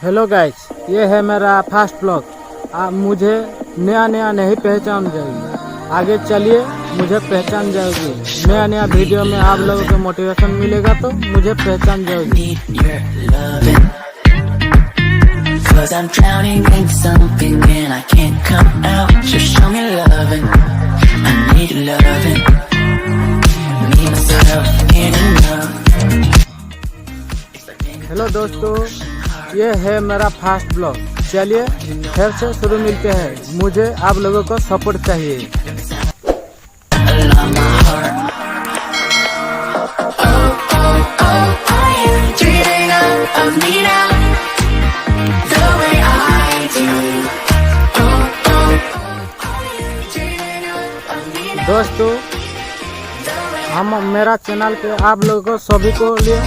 Hello guys, ये है मेरा फर्स्ट ब्लॉग। मुझे नया नहीं पहचान जाएगी, आगे चलिए मुझे पहचान जाएगी। नया वीडियो में आप लोगों को मोटिवेशन मिलेगा तो मुझे पहचान जाएगी। Cause I'm drowning in something and I can't come out. So show me loving, I need loving. Me, myself, and enough. Hello दोस्तों, ये है मेरा फर्स्ट ब्लॉग। चलिए फिर से शुरू मिलते हैं। मुझे आप लोगों को सपोर्ट चाहिए। Along my heart. Are you dreaming of me now? The way I do. Are you dreaming of me now? दोस्तों, हम मेरा चैनल पे आप लोगों को सभी को लिए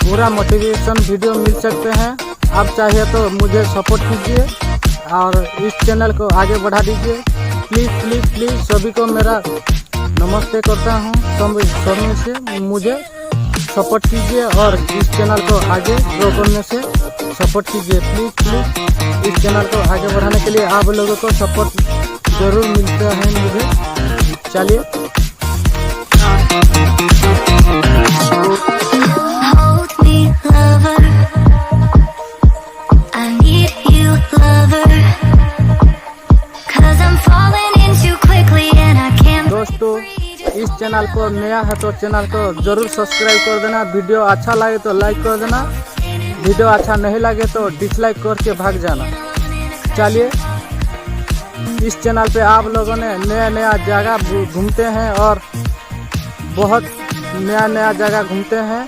पूरा मोटिवेशन वीडियो मिल सकते हैं। आप चाहिए तो मुझे सपोर्ट कीजिए और इस चैनल को आगे बढ़ा दीजिए। प्लीज़ सभी को मेरा नमस्ते करता हूँ। सभी से मुझे सपोर्ट कीजिए और इस चैनल को आगे ग्रो करने से सपोर्ट कीजिए। प्लीज़ इस चैनल को आगे बढ़ाने के लिए आप लोगों को सपोर्ट ज़रूर मिलता है मुझे। चलिए Hold me, lover. I need you, lover. 'Cause I'm falling in too quickly and I can't. दोस्तों, इस चैनल पर नया है तो चैनल को जरूर सब्सक्राइब कर देना। वीडियो अच्छा लगे तो लाइक कर देना, वीडियो अच्छा नहीं लगे तो डिसलाइक करके भाग जाना। चलिए, इस चैनल पे आप लोगों ने नया जगह घूमते हैं और बहुत नया जगह घूमते हैं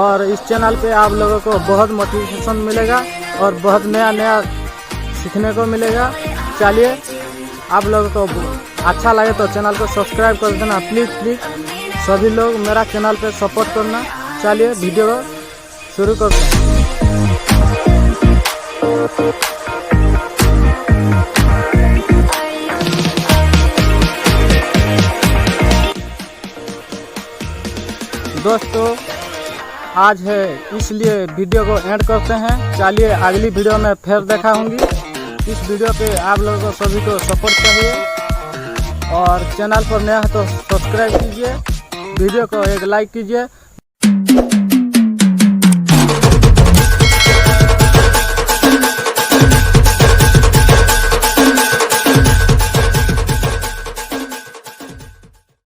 और इस चैनल पे आप लोगों को बहुत मोटिवेशन मिलेगा और बहुत नया सीखने को मिलेगा। चलिए, आप लोगों को अच्छा लगे तो चैनल को सब्सक्राइब कर देना। प्लीज़ सभी लोग मेरा चैनल पे सपोर्ट करना। चलिए वीडियो को शुरू करते हैं। दोस्तों, आज है इसलिए वीडियो को एंड करते हैं। चलिए अगली वीडियो में फिर देखा होंगी। इस वीडियो पे आप लोगों को सभी को सपोर्ट चाहिए और चैनल पर नया है तो सब्सक्राइब कीजिए, वीडियो को एक लाइक कीजिए